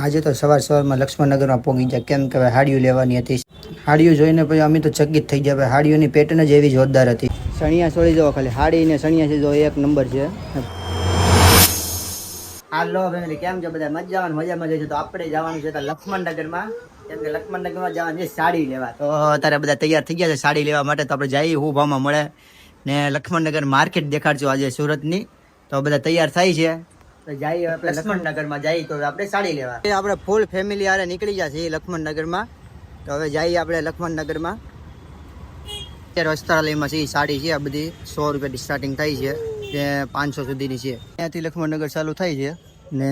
આજે તો સવારમાં લક્ષ્મણનગરમાં પહોંચી ગયા, કેમ કે હાડીઓ લેવાની હતી. હાડીઓ જોઈને પછી અમે તો ચકિત થઈ ગયા. હાડીઓની પેટર્ન જ એવી જોરદાર હતી. સણિયા છોડી જાઓ, ખાલી હાડી ને સણિયા છે જો એક નંબર છે. હાલો ફેમિલી, કેમ છો બધા? મજામાં જઈશું. તો આપણે જવાનું છે લક્ષ્મણનગરમાં, કેમ કે લક્ષ્મણનગરમાં જવાનું છે સાડી લેવા. તો અત્યારે બધા તૈયાર થઈ ગયા છે સાડી લેવા માટે. તો આપણે જઈએ, હું ભાવમાં મળે ને લક્ષ્મણનગર માર્કેટ દેખાડજો આજે સુરતની. તો બધા તૈયાર થાય છે. તો જઈએ આપણે લક્ષ્મણનગરમાં જઈએ તો આપણે સાડી લેવા. આપણે ફૂલ ફેમિલી આરે નીકળી ગયા છીએ લક્ષ્મણનગરમાં. તો હવે જઈએ આપણે લક્ષ્મણનગરમાં. વસ્ત્રાલયમાં છે સાડી છે, આ બધી 100 રૂપિયાથી સ્ટાર્ટિંગ થાય છે, જે 500 સુધીની છે. ત્યાંથી લક્ષ્મણનગર ચાલુ થાય છે ને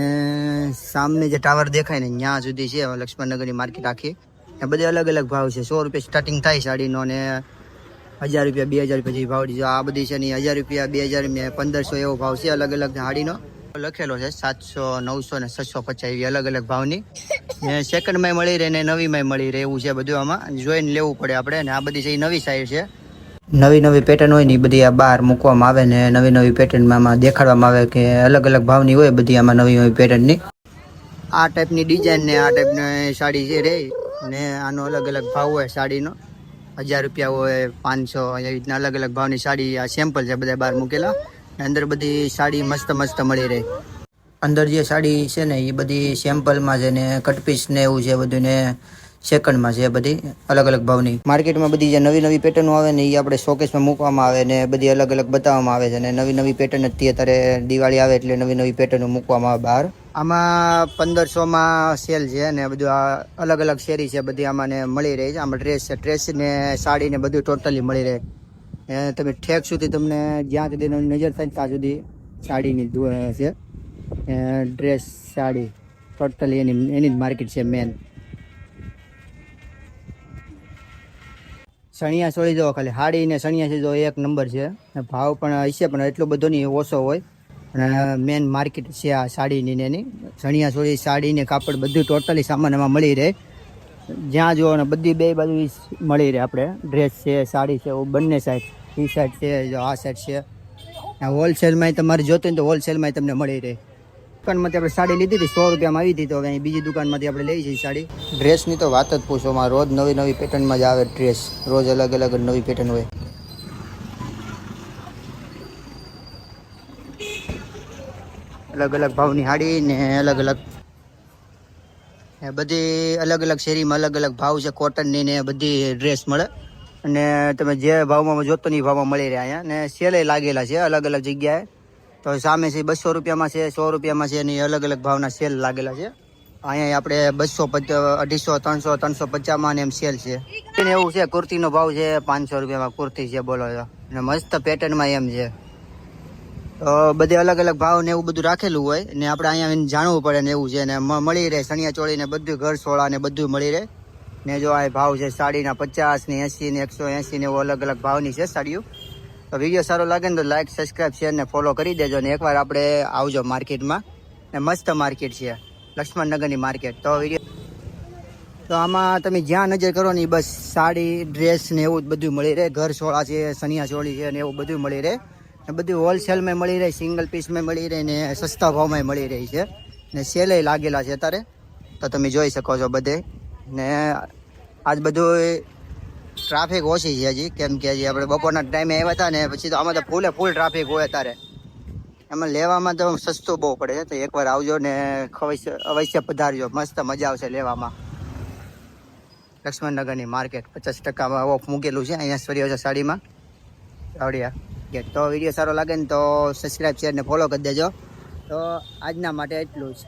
સામને જે ટાવર દેખાય ને ત્યાં સુધી છે લક્ષ્મણનગરની માર્કેટ આખી. એ બધી અલગ અલગ ભાવ છે. 100 રૂપિયા સ્ટાર્ટિંગ થાય સાડીનો ને 1000 રૂપિયા 2000 રૂપિયા જેવી ભાવ છે. આ બધી છે ને 1000 રૂપિયા 2000 ને 1500 એવો ભાવ છે. અલગ અલગ સાડીનો લખેલો છે 700 900 ને 650 એવી અલગ અલગ ભાવની. સેકન્ડ માં મળી રહે ને નવી માં મળી રહે એવું છે બધું. આમાં જોઈને લેવું પડે આપણે. ને આ બધી છે નવી સાઈડ છે. નવી પેટર્ન હોય ને એ બધી આ બહાર મૂકવામાં આવે ને નવી પેટર્નમાં આમાં દેખાડવામાં આવે કે અલગ અલગ ભાવની હોય બધી આમાં નવી પેટર્નની. આ ટાઈપની ડિઝાઇન ને આ ટાઈપની સાડી છે રે ને આનો અલગ અલગ ભાવ હોય સાડીનો. 1000 રૂપિયા હોય 500 એવી રીતના અલગ અલગ ભાવની સાડી. આ સેમ્પલ છે બધા બહાર મૂકેલા. અંદર બધી સાડી મસ્ત મળી રહે. અંદર જે સાડી છે ને એ બધી સેમ્પલમાં છે ને કટપીસ ને એવું છે બધું ને સેકન્ડમાં છે બધી અલગ અલગ ભાવની. માર્કેટમાં બધી જે નવી પેટર્નો આવે ને એ આપણે શોકેસમાં મૂકવામાં આવે ને બધી અલગ અલગ બતાવવામાં આવે છે. ને નવી પેટર્ન જ અત્યારે દિવાળી આવે એટલે નવી પેટર્નો મૂકવામાં આવે બહાર. આમાં 1500માં સેલ છે ને બધું આ અલગ અલગ શેરી છે બધી આમાં ને મળી રહે છે. આમાં ડ્રેસ ને સાડી ને બધું ટોટલી મળી રહે. તમે ઠેક સુધી તમને જ્યાં સુધી નજર થાય ત્યાં સુધી સાડીની છે. ડ્રેસ સાડી ટોટલી એની જ માર્કેટ છે મેન. સણિયા છોડી દો, ખાલી હાડી ને સણિયા છે જો એક નંબર છે. ભાવ પણ હશે પણ એટલો બધો નહીં, ઓછો હોય. અને મેન માર્કેટ છે આ સાડીની ને એની. સણિયા છોડી સાડી ને કાપડ બધું ટોટલી સામાન એમાં મળી રહે. જ્યાં જુઓ ને બધી બે બાજુ મળી રહે. આપણે ડ્રેસ છે સાડી છે બંને સાઈડ. ટી શર્ટ છે જો આ સાઈડ છે. હોલસેલમાં તમારે જોતું હોય તો હોલસેલમાં તમને મળી રહે. દુકાનમાંથી આપણે સાડી લીધી હતી 100 રૂપિયામાં આવી હતી. તો હવે બીજી દુકાનમાંથી આપણે લઈ જઈએ સાડી. ડ્રેસની તો વાત જ પૂછોમાં. રોજ નવી પેટર્નમાં જ આવે ડ્રેસ. રોજ અલગ અલગ નવી પેટર્ન હોય. અલગ અલગ ભાવની સાડી ને અલગ અલગ બધી અલગ અલગ શેરીમાં અલગ અલગ ભાવ છે. કોટનની ને બધી ડ્રેસ મળે. અને તમે જે ભાવમાં જોતો ને એ ભાવમાં મળી રહ્યા અહીંયા. ને સેલે લાગેલા છે અલગ અલગ જગ્યાએ. તો સામે છે 200 રૂપિયામાં છે, 100 રૂપિયામાં છે ને અલગ અલગ ભાવના સેલ લાગેલા છે. અહીંયા આપણે 200 250 300 350માં એમ સેલ છે. એવું છે કુર્તીનો ભાવ છે 500 રૂપિયામાં કુર્તી છે બોલો. અને મસ્ત પેટર્નમાં એમ છે. તો બધે અલગ અલગ ભાવ ને એવું બધું રાખેલું હોય ને આપણે અહીંયા જાણવું પડે ને એવું છે. ને મળી રહે સણિયા ચોળી ને બધું ઘર સોળા ને બધું મળી રહે. ને જો આ ભાવ છે સાડીના 50 ને 80 ને 180 ને એવો અલગ અલગ ભાવની છે સાડીઓ. તો વિડીયો સારો લાગે ને તો લાઈક સબસ્ક્રાઈબ શેર ને ફોલો કરી દેજો. ને એકવાર આપણે આવજો માર્કેટમાં. ને મસ્ત માર્કેટ છે લક્ષ્મણનગરની માર્કેટ. તો આમાં તમે જ્યાં નજર કરો ને બસ સાડી ડ્રેસ ને એવું બધું મળી રહે. ઘર સોળા છે સણિયા ચોળી છે ને એવું બધું મળી રહે. ને બધું હોલસેલમાં મળી રહે, સિંગલ પીસમાં મળી રહે ને સસ્તા ભાવમાં મળી રહી છે. ને સેલે લાગેલા છે અત્યારે તો તમે જોઈ શકો છો બધે. ને આજ બધું ટ્રાફિક ઓછી છે હજી, કેમ કે હજી આપણે બપોરના ટાઈમે આવ્યા હતા ને પછી તો આમાં તો ફૂલ ટ્રાફિક હોય અત્યારે. એમાં લેવામાં તો સસ્તું બહુ પડે છે. તો એકવાર આવજો ને અવશ્ય પધારજો. મસ્ત મજા આવશે લેવામાં. લક્ષ્મણનગરની માર્કેટ 50% ઓફ મૂકેલું છે અહીંયા સ્વર્ય સાડીમાં આવડિયા. તો વિડીયો સારો લાગે ને તો સબસ્ક્રાઈબ શેર ને ફોલો કરી દેજો. તો આજના માટે એટલું જ.